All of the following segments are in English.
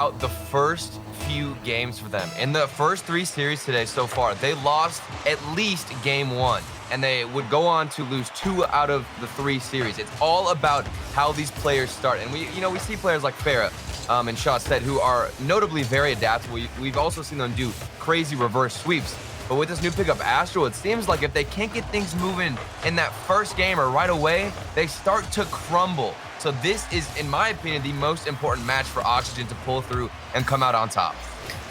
out the first few games for them. In the first 3 series today so far, they lost at least game 1, and they would go on to lose 2 out of the 3 series. It's all about how these players start. And we see players like Farah and Shawstead who are notably very adaptable. We've also seen them do crazy reverse sweeps. But with this new pickup, Astral, it seems like if they can't get things moving in that first game or right away, they start to crumble. So this is, in my opinion, the most important match for Oxygen to pull through and come out on top.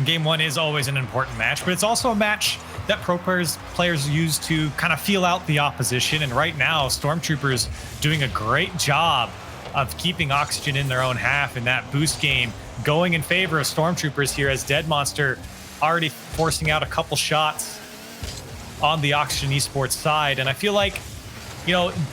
Game 1 is always an important match, but it's also a match that pro players use to kind of feel out the opposition. And right now, Stormtroopers doing a great job of keeping Oxygen in their own half in that boost game, going in favor of Stormtroopers here, as Dead Monster already forcing out a couple shots on the Oxygen Esports side. And I feel like,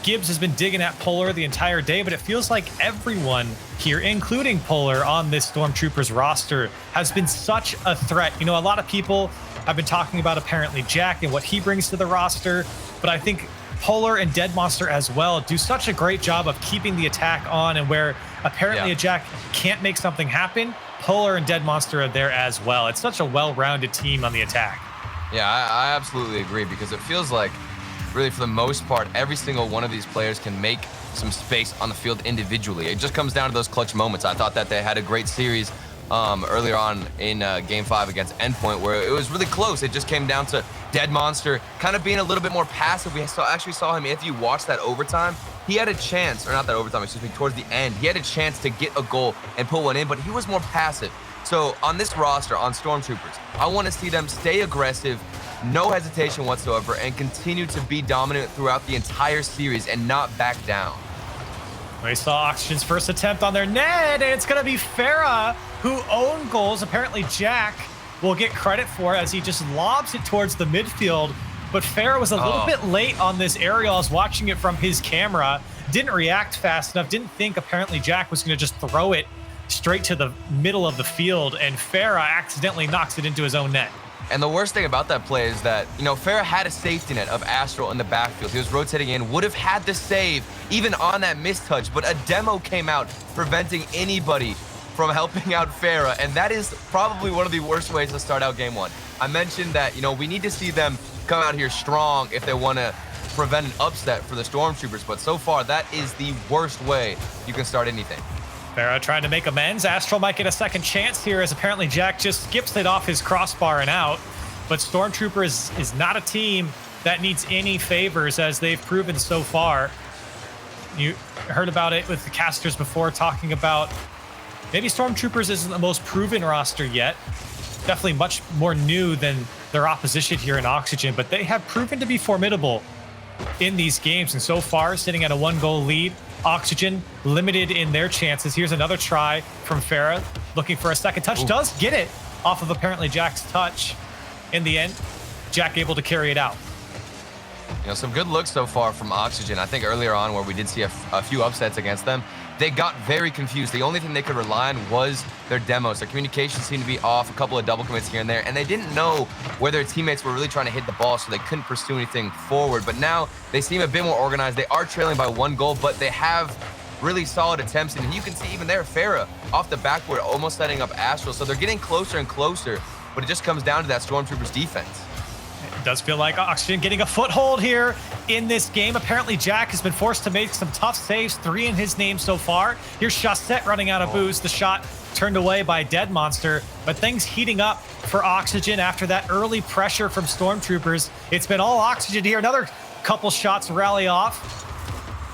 Gibbs has been digging at Polar the entire day, but it feels like everyone here, including Polar on this Stormtroopers roster, has been such a threat. A lot of people have been talking about apparently Jack and what he brings to the roster, but I think Polar and Dead Monster as well do such a great job of keeping the attack on, and where apparently a Jack can't make something happen, Polar and Dead Monster are there as well. It's such a well-rounded team on the attack. Yeah, I absolutely agree, because it feels like, really, for the most part, every single one of these players can make some space on the field individually. It just comes down to those clutch moments. I thought that they had a great series earlier on in Game 5 against Endpoint, where it was really close. It just came down to Dead Monster kind of being a little bit more passive. We actually saw him, if you watch that overtime, he had a chance, or not that overtime, excuse me, towards the end, he had a chance to get a goal and pull one in, but he was more passive. So on this roster, on Stormtroopers, I want to see them stay aggressive, no hesitation whatsoever, and continue to be dominant throughout the entire series and not back down. We saw Oxygen's first attempt on their net, and it's going to be Farah who owned goals. Apparently Jack will get credit for, as he just lobs it towards the midfield. But Farah was a little bit late on this aerial. I was watching it from his camera, didn't react fast enough, didn't think apparently Jack was going to just throw it straight to the middle of the field, and Farah accidentally knocks it into his own net. And the worst thing about that play is that, Farah had a safety net of Astral in the backfield. He was rotating in, would have had the save even on that mistouch, but a demo came out preventing anybody from helping out Farah, and that is probably one of the worst ways to start out Game 1. I mentioned that, we need to see them come out here strong if they want to prevent an upset for the Stormtroopers, but so far that is the worst way you can start anything. Farah trying to make amends. Astral might get a second chance here, as apparently Jack just skips it off his crossbar and out. But Stormtroopers is not a team that needs any favors, as they've proven so far. You heard about it with the casters before, talking about maybe Stormtroopers isn't the most proven roster yet. Definitely much more new than their opposition here in Oxygen, but they have proven to be formidable in these games. And so far, sitting at a 1-goal lead, Oxygen limited in their chances. Here's another try from Farah, looking for a second touch. Ooh. Does get it off of apparently Jack's touch. In the end, Jack able to carry it out. Some good looks so far from Oxygen. I think earlier on, where we did see a few upsets against them, they got very confused. The only thing they could rely on was their demos. Their communication seemed to be off, a couple of double commits here and there, and they didn't know where their teammates were really trying to hit the ball, so they couldn't pursue anything forward. But now they seem a bit more organized. They are trailing by 1 goal, but they have really solid attempts, and you can see even there, Farah off the backboard almost setting up Astral. So they're getting closer and closer, but it just comes down to that Stormtroopers defense. It does feel like Oxygen getting a foothold here in this game. Apparently Jack has been forced to make some tough saves, 3 in his name so far. Here's Shawset running out of boost. The shot turned away by Dead Monster, but things heating up for Oxygen after that early pressure from Stormtroopers. It's been all Oxygen here. Another couple shots rally off,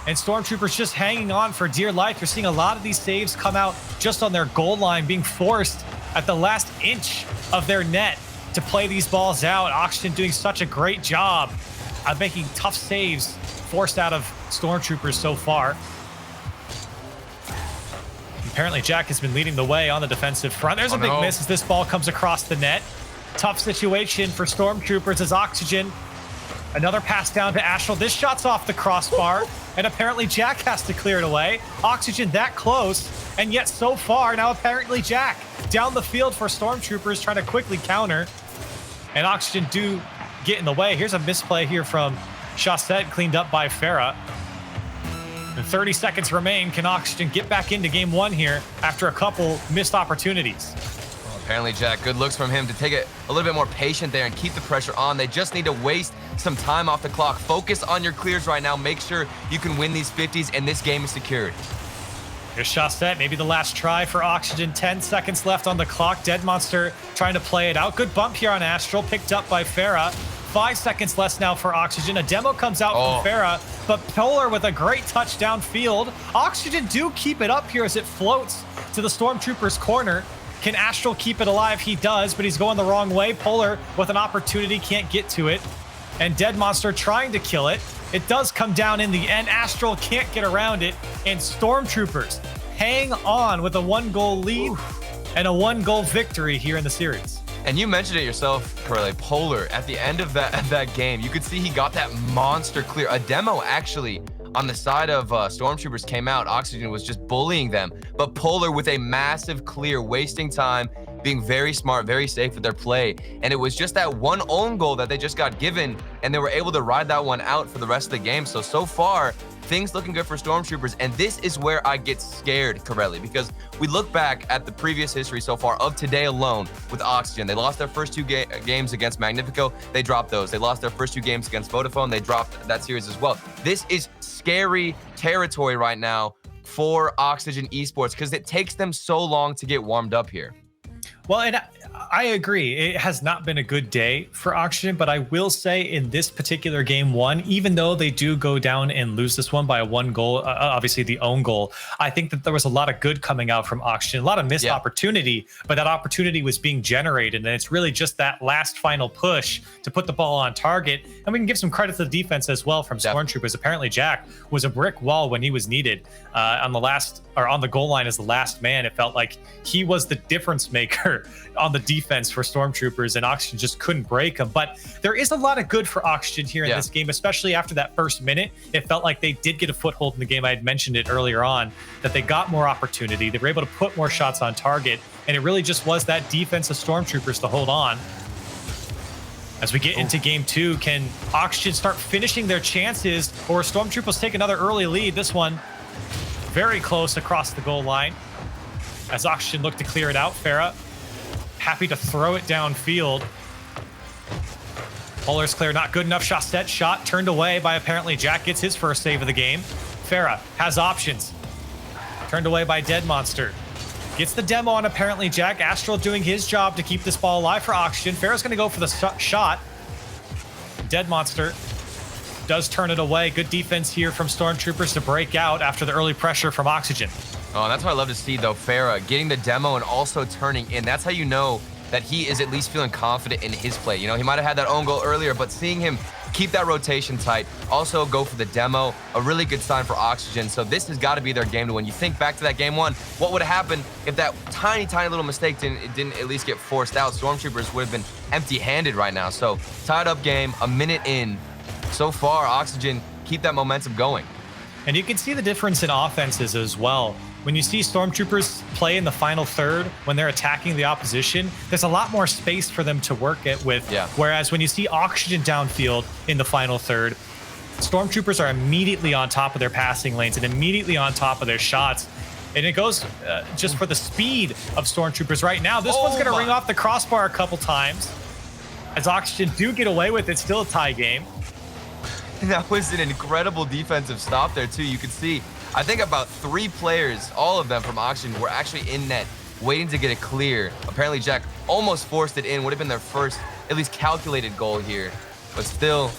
and Stormtroopers just hanging on for dear life. You're seeing a lot of these saves come out just on their goal line, being forced at the last inch of their net to play these balls out. Oxygen doing such a great job of making tough saves forced out of Stormtroopers so far. Apparently Jack has been leading the way on the defensive front. There's a big miss as this ball comes across the net. Tough situation for Stormtroopers as Oxygen. Another pass down to Astral. This shot's off the crossbar, and apparently Jack has to clear it away. Oxygen that close, and yet so far, now apparently Jack down the field for Stormtroopers trying to quickly counter. And Oxygen do get in the way. Here's a misplay here from Shawset, cleaned up by Farah. And 30 seconds remain. Can Oxygen get back into game 1 here after a couple missed opportunities? Well, apparently, Jack, good looks from him to take it a little bit more patient there and keep the pressure on. They just need to waste some time off the clock. Focus on your clears right now. Make sure you can win these 50s, and this game is secured. Here's Chaussette, maybe the last try for Oxygen. 10 seconds left on the clock. Dead Monster trying to play it out. Good bump here on Astral, picked up by Farah. 5 seconds less now for Oxygen. A demo comes out from Farah, but Polar with a great touch downfield. Oxygen do keep it up here as it floats to the Stormtroopers corner. Can Astral keep it alive? He does, but he's going the wrong way. Polar with an opportunity, can't get to it. And Dead Monster trying to kill it. It does come down in the end. Astral can't get around it. And Stormtroopers hang on with a 1-goal lead and a 1-goal victory here in the series. And you mentioned it yourself, Corelli. Polar, at the end of that game, you could see he got that monster clear. A demo, actually, on the side of Stormtroopers came out. Oxygen was just bullying them. But Polar with a massive clear, wasting time, being very smart, very safe with their play. And it was just that one own goal that they just got given, and they were able to ride that one out for the rest of the game. So far, things looking good for Stormtroopers. And this is where I get scared, Corelli, because we look back at the previous history so far of today alone with Oxygen. They lost their first 2 games against Magnifico. They dropped those. They lost their first 2 games against Vodafone. They dropped that series as well. This is scary territory right now for Oxygen Esports because it takes them so long to get warmed up here. Well, and I agree. It has not been a good day for Oxygen, but I will say in this particular game 1, even though they do go down and lose this one by a 1 goal, obviously the own goal, I think that there was a lot of good coming out from Oxygen, a lot of missed opportunity, but that opportunity was being generated. And it's really just that last final push to put the ball on target. And we can give some credit to the defense as well from Stormtroopers. Apparently Jack was a brick wall when he was needed on the goal line as the last man. It felt like he was the difference maker on the defense for Stormtroopers, and Oxygen just couldn't break him. But there is a lot of good for Oxygen here in this game, especially after that first minute. It felt like they did get a foothold in the game. I had mentioned it earlier on that they got more opportunity. They were able to put more shots on target, and it really just was that defense of Stormtroopers to hold on. As we get into game 2, can Oxygen start finishing their chances, or Stormtroopers take another early lead? This one very close across the goal line as Oxygen looked to clear it out. Farah happy to throw it downfield. Polar's clear, not good enough. Chaussette shot turned away by apparently Jack, gets his first save of the game. Farah has options. Turned away by Dead Monster. Gets the demo on apparently Jack. Astral doing his job to keep this ball alive for Oxygen. Farah's gonna go for the shot. Dead Monster does turn it away. Good defense here from Stormtroopers to break out after the early pressure from Oxygen. Oh, that's what I love to see, though. Farah getting the demo and also turning in. That's how you know that he is at least feeling confident in his play. You know, he might have had that own goal earlier, but seeing him keep that rotation tight, also go for the demo, a really good sign for Oxygen. So this has got to be their game to win. You think back to that game 1, what would have happened if that tiny little mistake didn't at least get forced out? Stormtroopers would have been empty-handed right now. So tied up game, a minute in. So far, Oxygen keep that momentum going. And you can see the difference in offenses as well. When you see Stormtroopers play in the final third, when they're attacking the opposition, there's a lot more space for them to work it with. Whereas when you see Oxygen downfield in the final third, Stormtroopers are immediately on top of their passing lanes and immediately on top of their shots. And it goes just for the speed of Stormtroopers right now. This one's going to ring off the crossbar a couple times. As Oxygen do get away with it, still a tie game. That was an incredible defensive stop there, too. You could see, I think about 3 players, all of them from Oxygen, were actually in net, waiting to get it clear. Apparently, Jack almost forced it in. Would have been their first, at least calculated goal here. But still,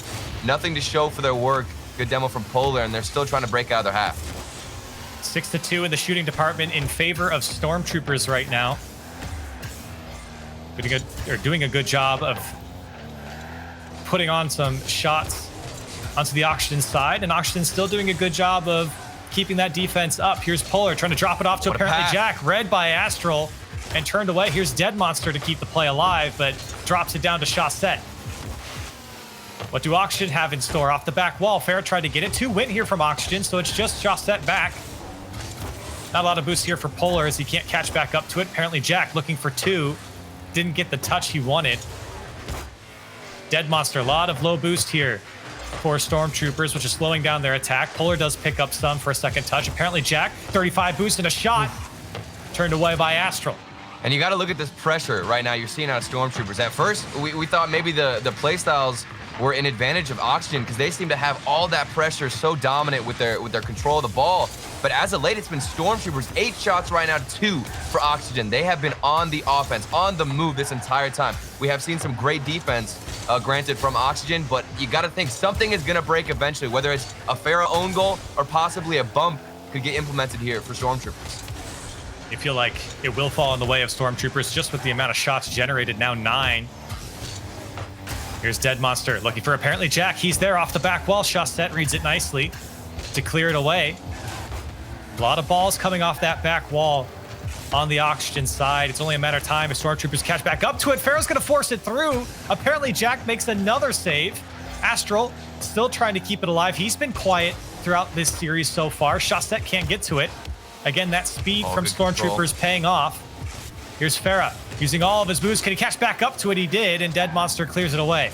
nothing to show for their work. Good demo from Polar, and they're still trying to break out of their half. 6-2 in the shooting department in favor of Stormtroopers right now. Doing a good job of putting on some shots onto the Oxygen side, and Oxygen still doing a good job of keeping that defense up. Here's Polar trying to drop it off to apparently Jack, read by Astral, and turned away. Here's Dead Monster to keep the play alive, but drops it down to Chaussette. What do Oxygen have in store off the back wall? Farah tried to get it. 2 went here from Oxygen, so it's just Chaussette back. Not a lot of boost here for Polar as he can't catch back up to it. Apparently Jack looking for 2. Didn't get the touch he wanted. Dead Monster, a lot of low boost here. for Stormtroopers, which is slowing down their attack. Polar does pick up some for a second touch. Apparently Jack, 35 boost and a shot, turned away by Astral. And you got to look at this pressure right now you're seeing out of Stormtroopers. At first, we thought maybe the playstyles were an advantage of Oxygen because they seem to have all that pressure so dominant with their control of the ball. But as of late, it's been Stormtroopers, 8 shots right now, 2 for Oxygen. They have been on the offense, on the move this entire time. We have seen some great defense, granted, from Oxygen, but you got to think something is going to break eventually, whether it's a Farah own goal or possibly a bump could get implemented here for Stormtroopers. You feel like it will fall in the way of Stormtroopers just with the amount of shots generated, now 9. Here's Dead Monster looking for apparently Jack. He's there off the back wall. Chasset reads it nicely to clear it away. A lot of balls coming off that back wall on the Oxygen side. It's only a matter of time if Stormtroopers catch back up to it. Farah's going to force it through. Apparently Jack makes another save. Astral still trying to keep it alive. He's been quiet throughout this series so far. Chasset can't get to it. Again, that speed from Stormtroopers paying off. Here's Farah using all of his moves. Can he catch back up to it? He did, and Dead Monster clears it away.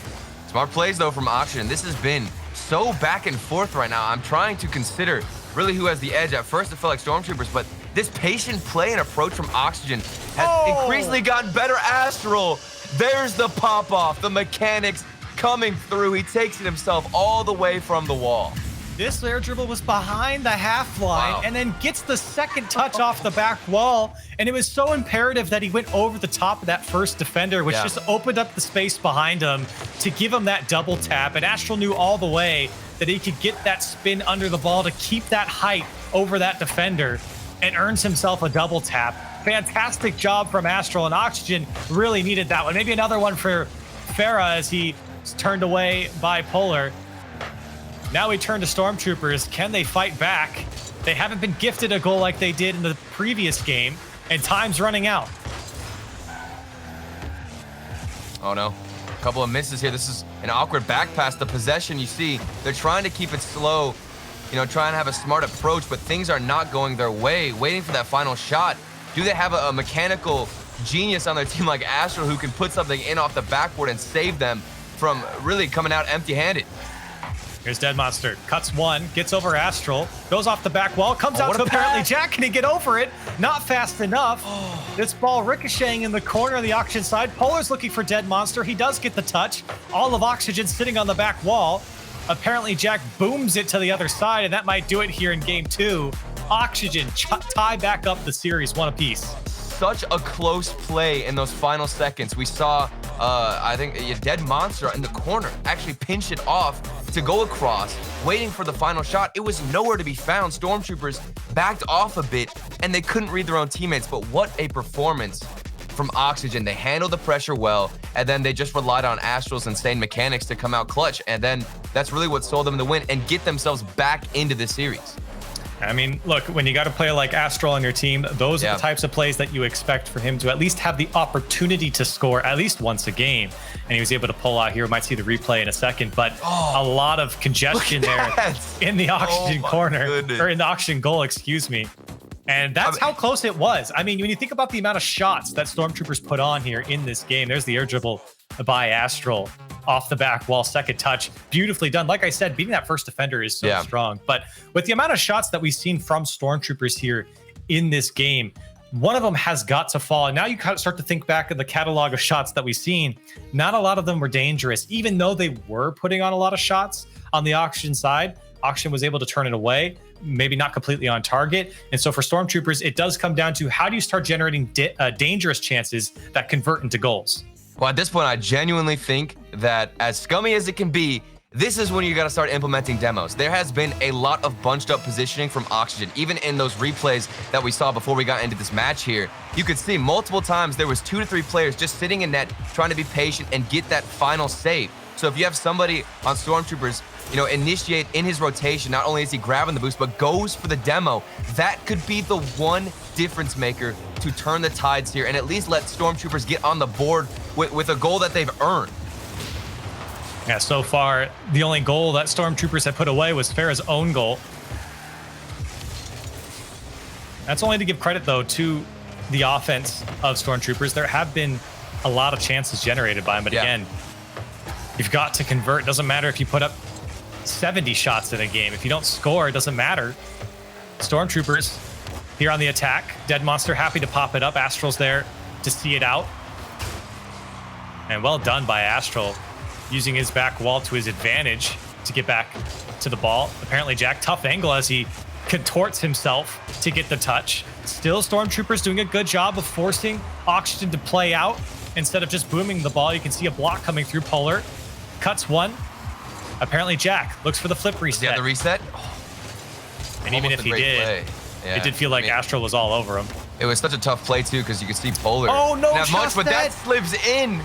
Smart plays, though, from Oxygen. This has been so back and forth right now. I'm trying to consider really who has the edge. At first, it felt like Stormtroopers, but this patient play and approach from Oxygen has increasingly gotten better. Astral, there's the pop-off, the mechanics coming through. He takes it himself all the way from the wall. This air dribble was behind the half line and then gets the second touch off the back wall. And it was so imperative that he went over the top of that first defender, which just opened up the space behind him to give him that double tap. And Astral knew all the way that he could get that spin under the ball to keep that height over that defender and earns himself a double tap. Fantastic job from Astral, and Oxygen really needed that one. Maybe another one for Farah as he turned away by Polar. Now we turn to Stormtroopers. Can they fight back? They haven't been gifted a goal like they did in the previous game, and time's running out. Oh no, a couple of misses here. This is an awkward back pass. The possession, you see, they're trying to keep it slow, you know, trying to have a smart approach, but things are not going their way, waiting for that final shot. Do they have a mechanical genius on their team like Astral who can put something in off the backboard and save them from really coming out empty-handed? Here's Dead Monster, cuts one, gets over Astral, goes off the back wall, comes out to apparently Jack. Can he get over it? Not fast enough. This ball ricocheting in the corner of the Oxygen side. Polar's looking for Dead Monster. He does get the touch. All of Oxygen sitting on the back wall. Apparently Jack booms it to the other side, and that might do it here in game 2. Oxygen tie back up the series, 1 apiece. Such a close play in those final seconds. We saw, I think, a Dead Monster in the corner actually pinch it off to go across, waiting for the final shot. It was nowhere to be found. Stormtroopers backed off a bit, and they couldn't read their own teammates. But what a performance from Oxygen. They handled the pressure well, and then they just relied on Astral's insane mechanics to come out clutch. And then that's really what sold them the win and get themselves back into the series. I mean, look, when you got a player like Astral on your team, those are the types of plays that you expect for him to at least have the opportunity to score at least once a game. And he was able to pull out here. We might see the replay in a second, but a lot of congestion there in the Oxygen corner, or in the Oxygen goal, excuse me. And that's how close it was. I mean, when you think about the amount of shots that Stormtroopers put on here in this game, there's the air dribble by Astral off the back wall, second touch, beautifully done. Like I said, beating that first defender is so strong. But with the amount of shots that we've seen from Stormtroopers here in this game, one of them has got to fall. And now you kind of start to think back at the catalog of shots that we've seen. Not a lot of them were dangerous, even though they were putting on a lot of shots on the Oxygen side. Oxygen was able to turn it away, maybe not completely on target. And so for Stormtroopers, it does come down to how do you start generating dangerous chances that convert into goals? Well, at this point, I genuinely think that as scummy as it can be, this is when you got to start implementing demos. There has been a lot of bunched up positioning from Oxygen. Even in those replays that we saw before we got into this match here, you could see multiple times there was 2 to 3 players just sitting in net, trying to be patient and get that final save. So if you have somebody on Stormtroopers, you know, initiate in his rotation, not only is he grabbing the boost, but goes for the demo, that could be the one difference maker to turn the tides here and at least let Stormtroopers get on the board with a goal that they've earned. Yeah, so far, the only goal that Stormtroopers have put away was Farah's own goal. That's only to give credit, though, to the offense of Stormtroopers. There have been a lot of chances generated by him, but again, you've got to convert. Doesn't matter if you put up 70 shots in a game. If you don't score, it doesn't matter. Stormtroopers here on the attack. Dead Monster happy to pop it up. Astral's there to see it out. And well done by Astral, using his back wall to his advantage to get back to the ball. Apparently Jack, tough angle as he contorts himself to get the touch. Still Stormtroopers doing a good job of forcing Oxygen to play out instead of just booming the ball. You can see a block coming through. Polar cuts one. Apparently Jack looks for the flip reset. Yeah, the reset. And even if he did, it did feel like Astral was all over him. It was such a tough play too, because you could see Polar. Oh no, not much, but that slips in.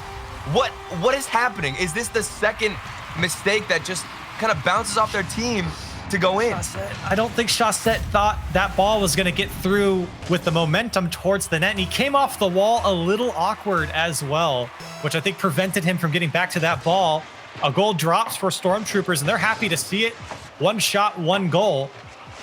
What is happening? Is this the second mistake that just kind of bounces off their team to go in? I don't think Chaussette thought that ball was going to get through with the momentum towards the net, and he came off the wall a little awkward as well, which I think prevented him from getting back to that ball. A goal drops for Stormtroopers, and they're happy to see it. One shot, one goal,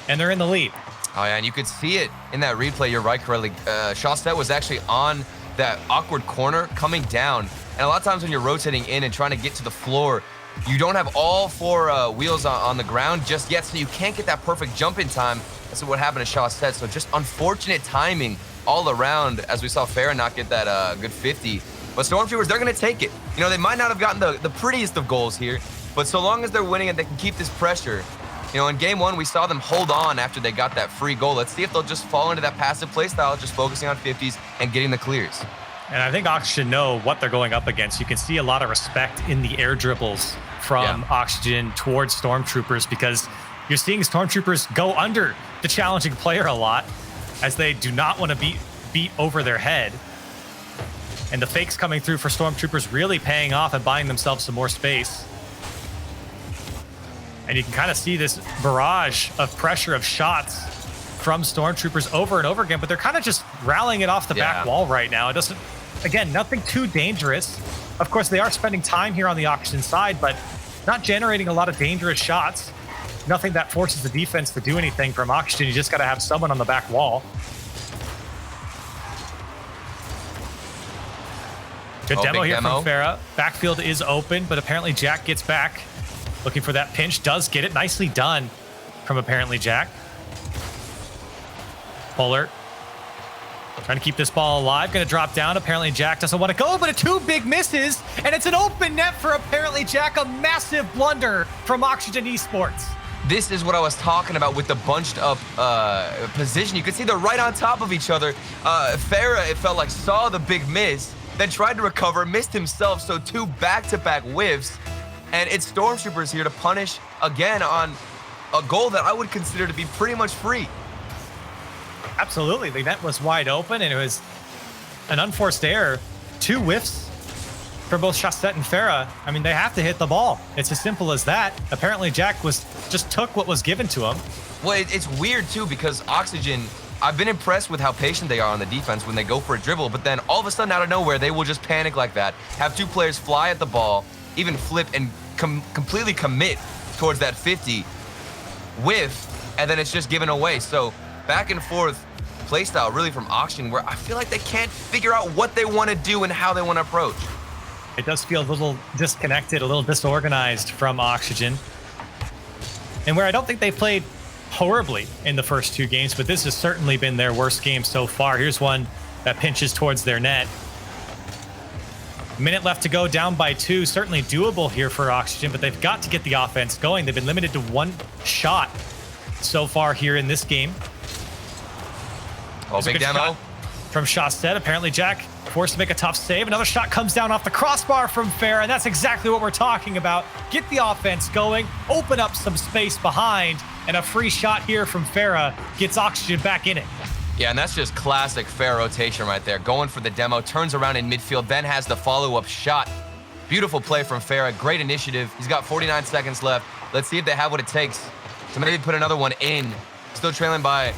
and they're in the lead. Oh yeah, and you could see it in that replay. You're right, Corelli. Chaussette was actually on that awkward corner coming down, and a lot of times when you're rotating in and trying to get to the floor, you don't have all four wheels on the ground just yet, so you can't get that perfect jump in time. That's what happened to Chaussette. So just unfortunate timing all around, as we saw Farah not get that good 50. But Stormtroopers, they're going to take it. You know, they might not have gotten the prettiest of goals here, but so long as they're winning and they can keep this pressure. You know, in game one, we saw them hold on after they got that free goal. Let's see if they'll just fall into that passive play style, just focusing on 50s and getting the clears. And I think Oxygen know what they're going up against. You can see a lot of respect in the air dribbles from Oxygen towards Stormtroopers, because you're seeing Stormtroopers go under the challenging player a lot, as they do not want to beat over their head. And the fakes coming through for Stormtroopers really paying off and buying themselves some more space. And you can kind of see this barrage of pressure of shots from Stormtroopers over and over again, but they're kind of just rallying it off the back wall right now. It doesn't, again, nothing too dangerous. Of course, they are spending time here on the Oxygen side, but not generating a lot of dangerous shots. Nothing that forces the defense to do anything from Oxygen. You just got to have someone on the back wall. Good demo here from Farah. Backfield is open, but apparently Jack gets back. Looking for that pinch, does get it. Nicely done from apparently Jack. Polar trying to keep this ball alive. Going to drop down. Apparently Jack doesn't want to go, but two big misses, and it's an open net for apparently Jack. A massive blunder from Oxygen Esports. This is what I was talking about with the bunched up position. You could see they're right on top of each other. Farah, it felt like, saw the big miss, then tried to recover, missed himself, so two back-to-back whiffs. And it's Stormtroopers here to punish again on a goal that I would consider to be pretty much free. Absolutely. The net was wide open, and it was an unforced error. Two whiffs for both Chaussette and Farah. I mean, they have to hit the ball. It's as simple as that. Apparently, Jack just took what was given to him. Well, it's weird, too, because Oxygen, I've been impressed with how patient they are on the defense when they go for a dribble, but then all of a sudden, out of nowhere, they will just panic like that, have two players fly at the ball, even flip and completely commit towards that 50 whiff, and then it's just given away. So back and forth playstyle really from Oxygen, where I feel like they can't figure out what they want to do and how they want to approach. It does feel a little disconnected, a little disorganized from Oxygen, and where I don't think they played horribly in the first two games, but this has certainly been their worst game so far. Here's one that pinches towards their net. Minute left to go, down by 2. Certainly doable here for Oxygen, but they've got to get the offense going. They've been limited to one shot so far here in this game. Oh, big demo from Chaussette. Apparently Jack forced to make a tough save. Another shot comes down off the crossbar from Farah, and that's exactly what we're talking about. Get the offense going, open up some space behind, and a free shot here from Farah gets Oxygen back in it. Yeah, and that's just classic Farah rotation right there. Going for the demo, turns around in midfield, then has the follow-up shot. Beautiful play from Farah, great initiative. He's got 49 seconds left. Let's see if they have what it takes to maybe put another one in. Still trailing by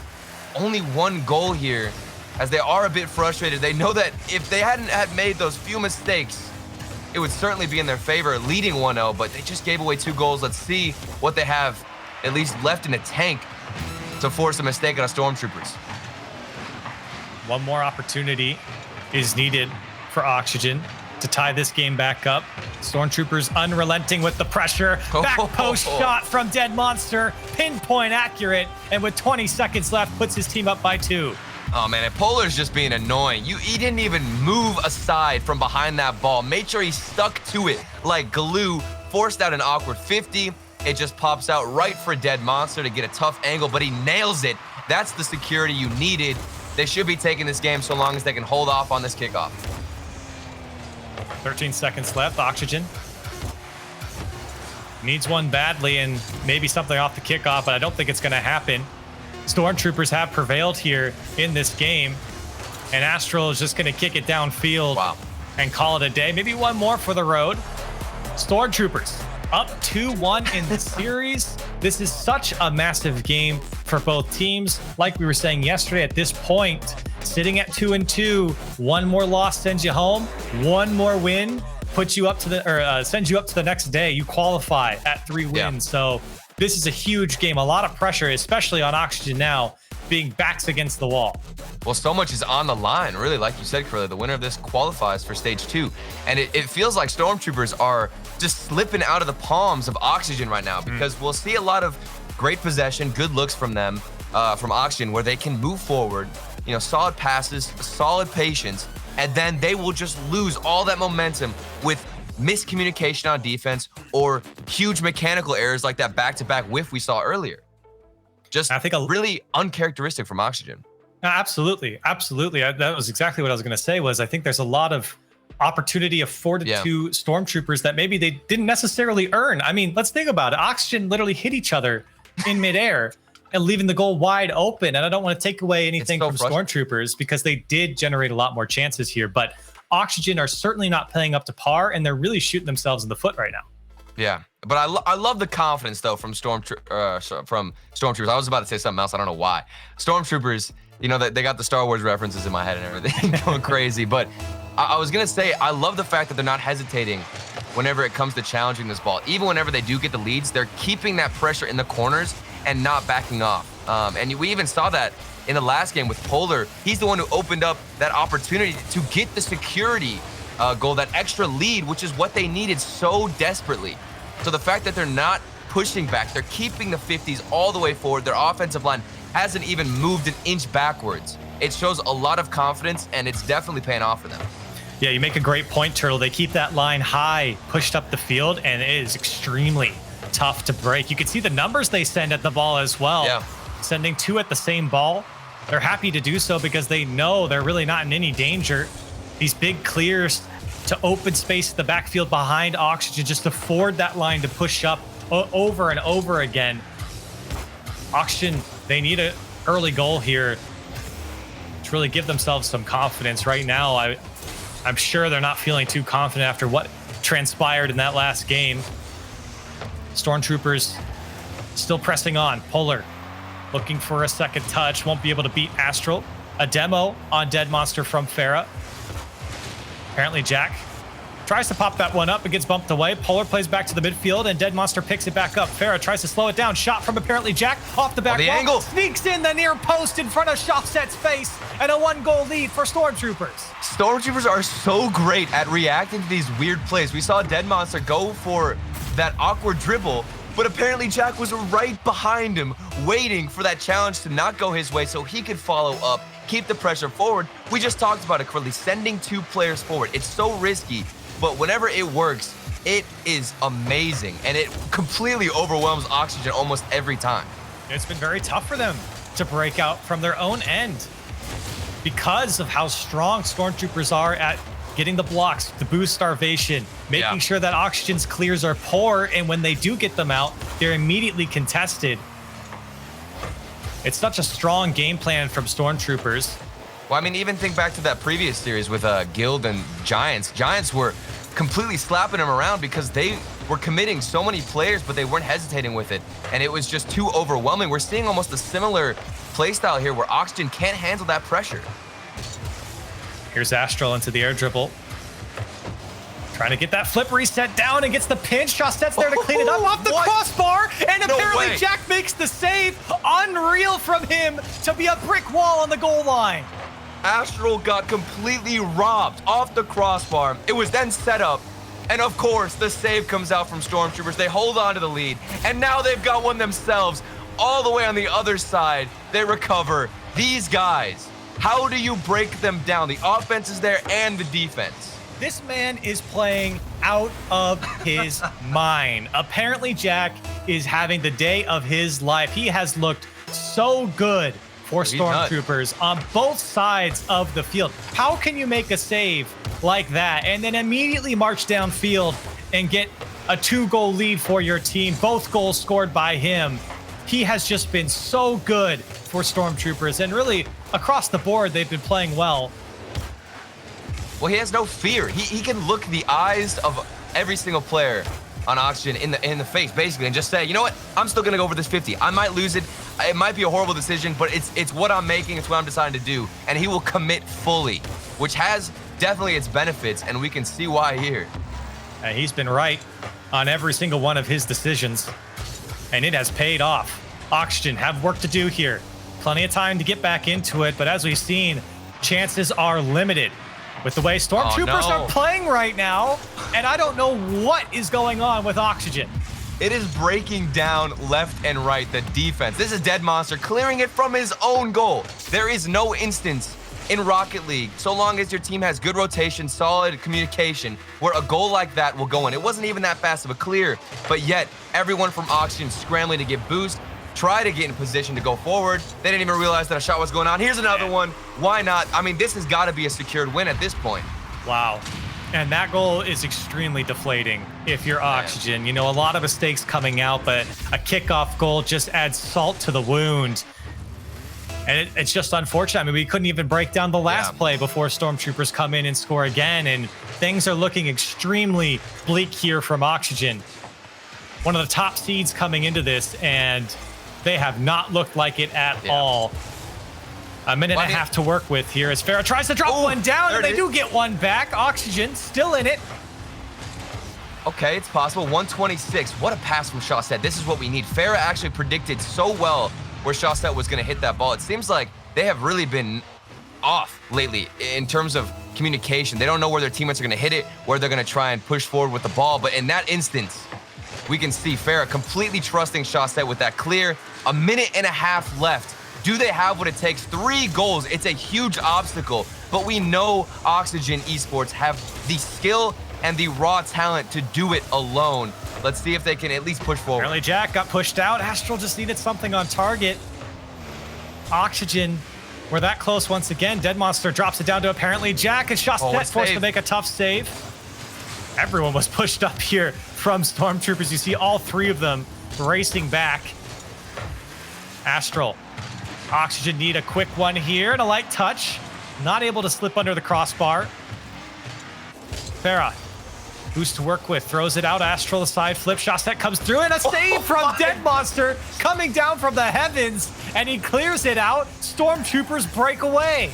only one goal here, as they are a bit frustrated. They know that if they hadn't made those few mistakes, it would certainly be in their favor, leading 1-0, but they just gave away 2 goals. Let's see what they have at least left in the tank to force a mistake on a Stormtroopers. One more opportunity is needed for Oxygen to tie this game back up. Stormtroopers unrelenting with the pressure. Back post shot from Dead Monster. Pinpoint accurate. And with 20 seconds left, puts his team up by 2. Oh man, and Polar's just being annoying. He didn't even move aside from behind that ball. Made sure he stuck to it like glue. Forced out an awkward 50. It just pops out right for Dead Monster to get a tough angle, but he nails it. That's the security you needed. They should be taking this game so long as they can hold off on this kickoff. 13 seconds left. Oxygen needs one badly and maybe something off the kickoff, but I don't think it's going to happen. Stormtroopers have prevailed here in this game, and Astral is just going to kick it downfield and call it a day. Maybe one more for the road. Stormtroopers up 2-1 in the series. This is such a massive game for both teams. Like we were saying yesterday, at this point, sitting at 2-2, one more loss sends you home. One more win puts you up to the, sends you up to the next day. You qualify at 3 wins. Yeah. So this is a huge game. A lot of pressure, especially on Oxygen now, being backs against the wall. Well, so much is on the line, really. Like you said, Curly, the winner of this qualifies for stage 2. And it feels like Stormtroopers are just slipping out of the palms of Oxygen right now, because we'll see a lot of great possession, good looks from them, from Oxygen, where they can move forward, you know, solid passes, solid patience, and then they will just lose all that momentum with miscommunication on defense or huge mechanical errors like that back-to-back whiff we saw earlier. Just I think really uncharacteristic from Oxygen. Absolutely. Absolutely. That was exactly what I was going to say. Was I think there's a lot of opportunity afforded to Stormtroopers that maybe they didn't necessarily earn. I mean, let's think about it. Oxygen literally hit each other in midair and leaving the goal wide open. And I don't want to take away anything from Stormtroopers because they did generate a lot more chances here. But Oxygen are certainly not playing up to par, and they're really shooting themselves in the foot right now. Yeah, but I love the confidence though from Stormtroopers. I was about to say something else. I don't know why. Stormtroopers, you know, they got the Star Wars references in my head and everything going crazy. But I was gonna say I love the fact that they're not hesitating whenever it comes to challenging this ball. Even whenever they do get the leads, they're keeping that pressure in the corners and not backing off. And we even saw that in the last game with Polar. He's the one who opened up that opportunity to get the security goal, that extra lead, which is what they needed so desperately. So the fact that they're not pushing back, they're keeping the 50s all the way forward. Their offensive line hasn't even moved an inch backwards. It shows a lot of confidence, and it's definitely paying off for them. Yeah, you make a great point, Turtle. They keep that line high, pushed up the field, and it is extremely tough to break. You can see the numbers they send at the ball as well. Yeah. Sending 2 at the same ball. They're happy to do so because they know they're really not in any danger. These big clears to open space in the backfield behind Oxygen just afford that line to push up over and over again. Oxygen, they need an early goal here to really give themselves some confidence. Right now, I'm sure they're not feeling too confident after what transpired in that last game. Stormtroopers still pressing on. Polar looking for a second touch. Won't be able to beat Astral. A demo on Dead Monster from Farah. Apparently Jack tries to pop that one up. It gets bumped away. Polar plays back to the midfield, and Dead Monster picks it back up. Farah tries to slow it down. Shot from apparently Jack off the back wall. Angle. Sneaks in the near post in front of Shopset's face, and a 1-goal lead for Stormtroopers. Stormtroopers are so great at reacting to these weird plays. We saw Dead Monster go for that awkward dribble, but apparently Jack was right behind him, waiting for that challenge to not go his way so he could follow up, keep the pressure forward. We just talked about it, Curly, sending 2 players forward. It's so risky, but whenever it works, it is amazing, and it completely overwhelms Oxygen almost every time. It's been very tough for them to break out from their own end because of how strong Stormtroopers are at getting the blocks, the boost starvation, making sure that Oxygen's clears are poor, and when they do get them out, they're immediately contested. It's such a strong game plan from Stormtroopers. Well, I mean, even think back to that previous series with Guild and Giants. Giants were completely slapping them around because they were committing so many players, but they weren't hesitating with it, and it was just too overwhelming. We're seeing almost a similar playstyle here where Oxygen can't handle that pressure. Here's Astral into the air dribble. Trying to get that flip reset down and gets the pinch. Shotset's there to clean it up off the crossbar. And apparently Jack makes the save. Unreal from him to be a brick wall on the goal line. Astral got completely robbed off the crossbar. It was then set up. And of course, the save comes out from Stormtroopers. They hold on to the lead. And now they've got one themselves all the way on the other side. They recover. These guys, how do you break them down? The offense is there and the defense. This man is playing out of his mind. Apparently, Jack is having the day of his life. He has looked so good for Stormtroopers on both sides of the field. How can you make a save like that and then immediately march downfield and get a 2-goal lead for your team? Both goals scored by him. He has just been so good for Stormtroopers, and really across the board, they've been playing well. Well, he has no fear. He can look the eyes of every single player on Oxygen in the face, basically, and just say, you know what? I'm still gonna go over this 50. I might lose it. It might be a horrible decision, but it's what I'm making. It's what I'm deciding to do, and he will commit fully, which has definitely its benefits, and we can see why here. He's been right on every single one of his decisions, and it has paid off. Oxygen have work to do here. Plenty of time to get back into it, but as we've seen, chances are limited with the way Stormtroopers are playing right now, and I don't know what is going on with Oxygen. It is breaking down left and right, the defense. This is Dead Monster clearing it from his own goal. There is no instance in Rocket League, so long as your team has good rotation, solid communication, where a goal like that will go in. It wasn't even that fast of a clear, but yet everyone from Oxygen scrambling to get boost, try to get in position to go forward. They didn't even realize that a shot was going on. Here's another one. Why not? I mean, this has got to be a secured win at this point. Wow. And that goal is extremely deflating if you're Oxygen. You know, a lot of mistakes coming out, but a kickoff goal just adds salt to the wound. And it's just unfortunate. I mean, we couldn't even break down the last play before Stormtroopers come in and score again, and things are looking extremely bleak here from Oxygen. One of the top seeds coming into this, and they have not looked like it at all. A minute and a half to work with here as Farah tries to drop one down, and they do get one back. Oxygen still in it. Okay, it's possible. 126. What a pass from Shawset. This is what we need. Farah actually predicted so well where Shawset was going to hit that ball. It seems like they have really been off lately in terms of communication. They don't know where their teammates are going to hit it, where they're going to try and push forward with the ball. But in that instance, we can see Farah completely trusting Shawset with that clear. A minute and a half left. Do they have what it takes? 3 goals. It's a huge obstacle, but we know Oxygen Esports have the skill and the raw talent to do it alone. Let's see if they can at least push forward. Apparently Jack got pushed out. Astral just needed something on target. Oxygen, we're that close once again. Dead Monster drops it down to apparently Jack, and Shawset forced to make a tough save. Everyone was pushed up here from Stormtroopers. You see all 3 of them racing back. Astral. Oxygen need a quick one here and a light touch. Not able to slip under the crossbar. Farah, who's to work with, throws it out. Astral, the side flip. Shawset comes through, and a save from Dead Monster coming down from the heavens, and he clears it out. Stormtroopers break away.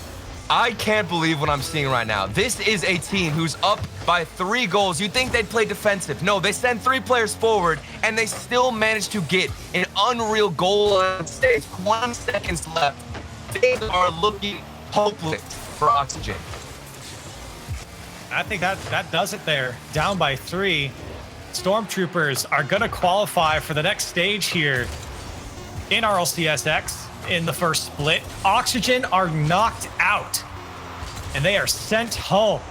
I can't believe what I'm seeing right now. This is a team who's up by 3 goals. You'd think they'd play defensive. No, they send 3 players forward, and they still manage to get an unreal goal on stage. 1 second left. Things are looking hopeless for Oxygen. I think that does it there. Down by 3. Stormtroopers are going to qualify for the next stage here in RLCSX. In the first split, Oxygen are knocked out and they are sent home.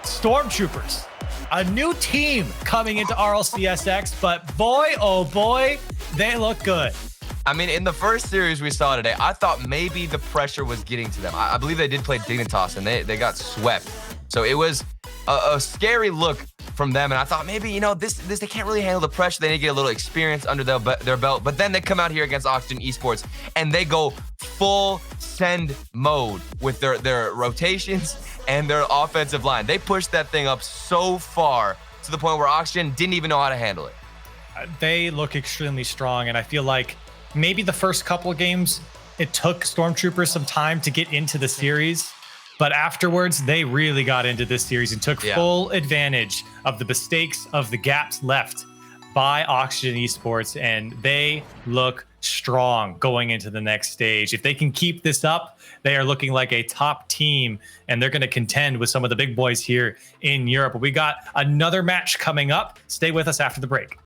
Stormtroopers, a new team coming into RLCSX, but boy, oh boy, they look good. I mean, in the first series we saw today, I thought maybe the pressure was getting to them. I believe they did play Dignitas and they got swept. So it was a scary look from them, and I thought maybe, you know, this they can't really handle the pressure. They need to get a little experience under their belt. But then they come out here against Oxygen Esports, and they go full send mode with their rotations and their offensive line. They pushed that thing up so far to the point where Oxygen didn't even know how to handle it. They look extremely strong, and I feel like maybe the first couple of games, it took Stormtroopers some time to get into the series. But afterwards, they really got into this series and took full advantage of the mistakes, of the gaps left by Oxygen Esports, and they look strong going into the next stage. If they can keep this up, they are looking like a top team, and they're going to contend with some of the big boys here in Europe. But we got another match coming up. Stay with us after the break.